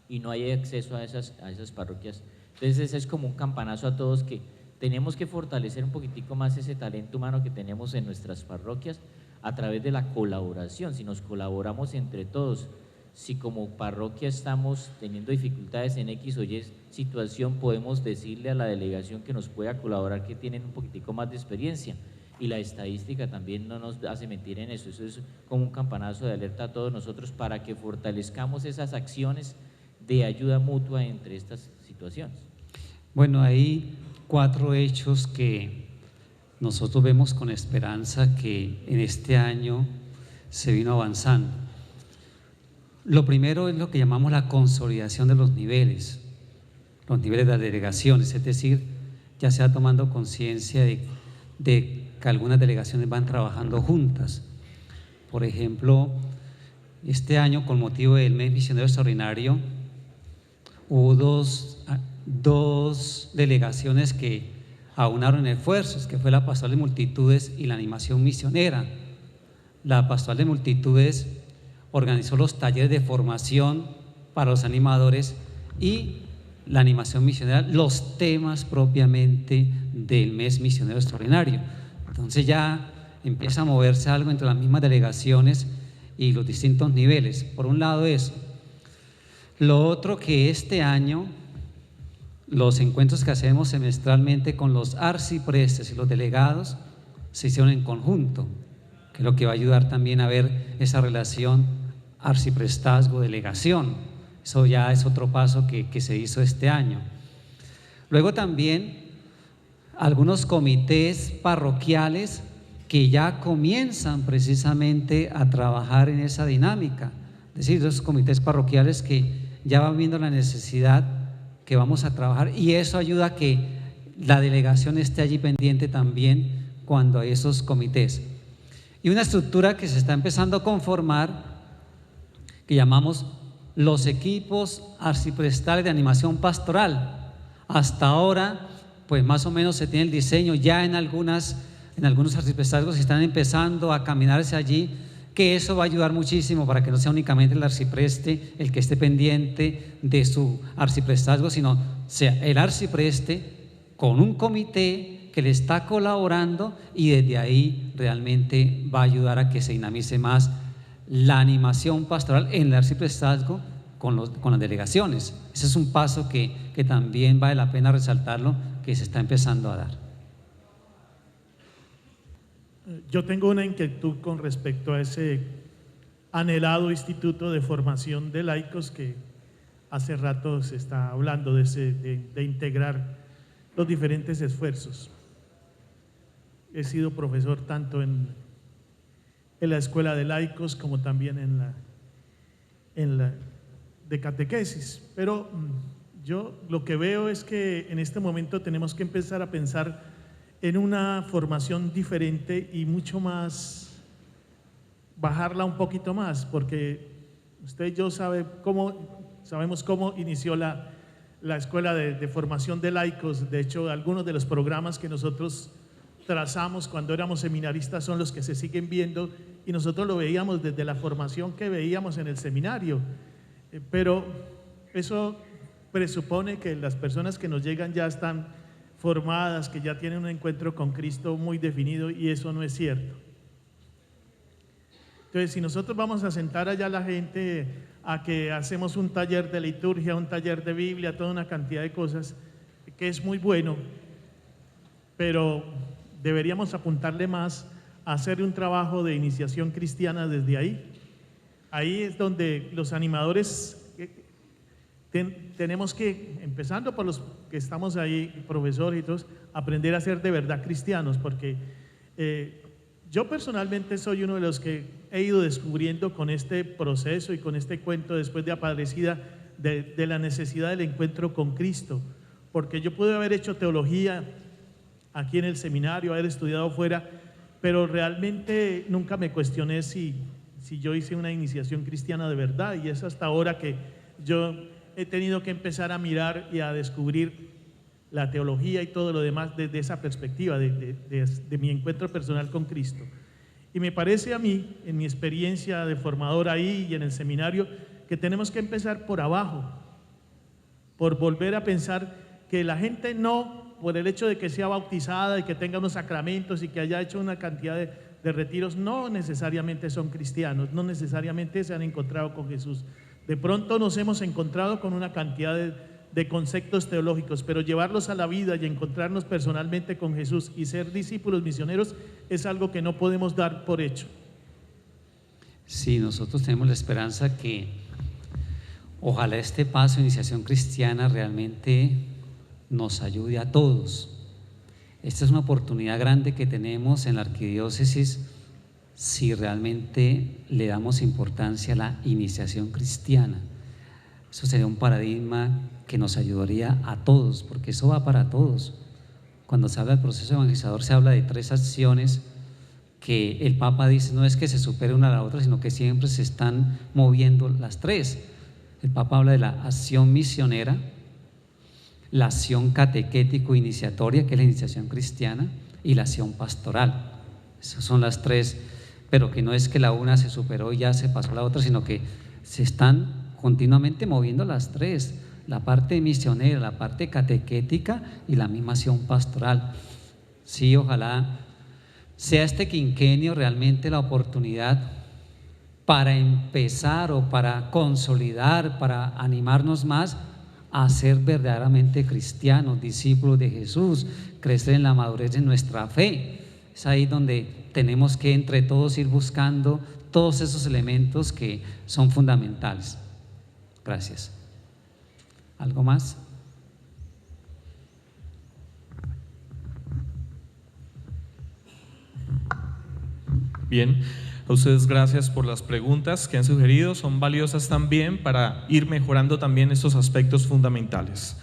H: y no hay acceso a esas parroquias. Entonces es como un campanazo a todos que tenemos que fortalecer un poquitico más ese talento humano que tenemos en nuestras parroquias a través de la colaboración. Si nos colaboramos entre todos, si como parroquia estamos teniendo dificultades en X o Y situación, podemos decirle a la delegación que nos pueda colaborar, que tienen un poquitico más de experiencia. Y la estadística también no nos hace mentir en eso. Eso es como un campanazo de alerta a todos nosotros para que fortalezcamos esas acciones de ayuda mutua entre estas situaciones.
D: Bueno, hay 4 hechos que nosotros vemos con esperanza que en este año se vino avanzando. Lo primero es lo que llamamos la consolidación de los niveles de las delegaciones, es decir, ya se va tomando conciencia de que algunas delegaciones van trabajando juntas. Por ejemplo, este año, con motivo del mes misionero extraordinario, hubo dos delegaciones que aunaron esfuerzos, que fue la Pastoral de Multitudes y la Animación Misionera. La Pastoral de Multitudes organizó los talleres de formación para los animadores y la Animación Misionera los temas propiamente del mes misionero extraordinario. Entonces ya empieza a moverse algo entre las mismas delegaciones y los distintos niveles. Por un lado eso. Lo otro, que este año los encuentros que hacemos semestralmente con los arciprestes y los delegados se hicieron en conjunto, que es lo que va a ayudar también a ver esa relación arciprestazgo-delegación. Eso ya es otro paso que se hizo este año. Luego también algunos comités parroquiales que ya comienzan precisamente a trabajar en esa dinámica, es decir, esos comités parroquiales que ya van viendo la necesidad que vamos a trabajar, y eso ayuda a que la delegación esté allí pendiente también cuando hay esos comités. Y una estructura que se está empezando a conformar, que llamamos los equipos arciprestales de animación pastoral. Hasta ahora, pues más o menos se tiene el diseño ya en algunos arciprestazgos que están empezando a caminarse allí, que eso va a ayudar muchísimo para que no sea únicamente el arcipreste el que esté pendiente de su arciprestazgo, sino sea el arcipreste con un comité que le está colaborando, y desde ahí realmente va a ayudar a que se dinamice más la animación pastoral en el arciprestazgo con las delegaciones. Ese es un paso que también vale la pena resaltarlo, que se está empezando a dar.
I: Yo tengo una inquietud con respecto a ese anhelado instituto de formación de laicos que hace rato se está hablando de integrar los diferentes esfuerzos. He sido profesor tanto en la escuela de laicos como también en la de catequesis, pero yo lo que veo es que en este momento tenemos que empezar a pensar en una formación diferente y mucho más, bajarla un poquito más, porque usted y yo sabemos cómo inició la escuela de formación de laicos. De hecho, algunos de los programas que nosotros trazamos cuando éramos seminaristas son los que se siguen viendo, y nosotros lo veíamos desde la formación que veíamos en el seminario, pero eso presupone que las personas que nos llegan ya están formadas, que ya tienen un encuentro con Cristo muy definido, y eso no es cierto. Entonces, si nosotros vamos a sentar allá a la gente a que hacemos un taller de liturgia, un taller de Biblia, toda una cantidad de cosas, que es muy bueno, pero deberíamos apuntarle más a hacer un trabajo de iniciación cristiana desde ahí. Ahí es donde los animadores tenemos que, empezando por los que estamos ahí, profesores y todos, aprender a ser de verdad cristianos, porque yo personalmente soy uno de los que he ido descubriendo con este proceso y con este cuento después de Aparecida de la necesidad del encuentro con Cristo, porque yo pude haber hecho teología aquí en el seminario, haber estudiado fuera, pero realmente nunca me cuestioné si yo hice una iniciación cristiana de verdad, y es hasta ahora que yo he tenido que empezar a mirar y a descubrir la teología y todo lo demás desde esa perspectiva de mi encuentro personal con Cristo. Y me parece a mí, en mi experiencia de formador ahí y en el seminario, que tenemos que empezar por abajo, por volver a pensar que la gente no, por el hecho de que sea bautizada y que tenga unos sacramentos y que haya hecho una cantidad de retiros, no necesariamente son cristianos, no necesariamente se han encontrado con Jesús. De pronto nos hemos encontrado con una cantidad de conceptos teológicos, pero llevarlos a la vida y encontrarnos personalmente con Jesús y ser discípulos misioneros es algo que no podemos dar por hecho.
D: Sí, nosotros tenemos la esperanza que ojalá este paso de iniciación cristiana realmente nos ayude a todos. Esta es una oportunidad grande que tenemos en la arquidiócesis si realmente le damos importancia a la iniciación cristiana. Eso sería un paradigma que nos ayudaría a todos, porque eso va para todos. Cuando se habla del proceso evangelizador se habla de 3 acciones que el Papa dice, no es que se supere una a la otra, sino que siempre se están moviendo las 3. El Papa habla de la acción misionera, la acción catequético-iniciatoria, que es la iniciación cristiana, y la acción pastoral. Esas son las 3, pero que no es que la una se superó y ya se pasó a la otra, sino que se están continuamente moviendo las 3, la parte misionera, la parte catequética y la misma acción pastoral. Sí, ojalá sea este quinquenio realmente la oportunidad para empezar o para consolidar, para animarnos más a ser verdaderamente cristianos, discípulos de Jesús, crecer en la madurez de nuestra fe. Es ahí donde tenemos que entre todos ir buscando todos esos elementos que son fundamentales. Gracias. ¿Algo más?
J: Bien, a ustedes gracias por las preguntas que han sugerido, son valiosas también para ir mejorando también estos aspectos fundamentales.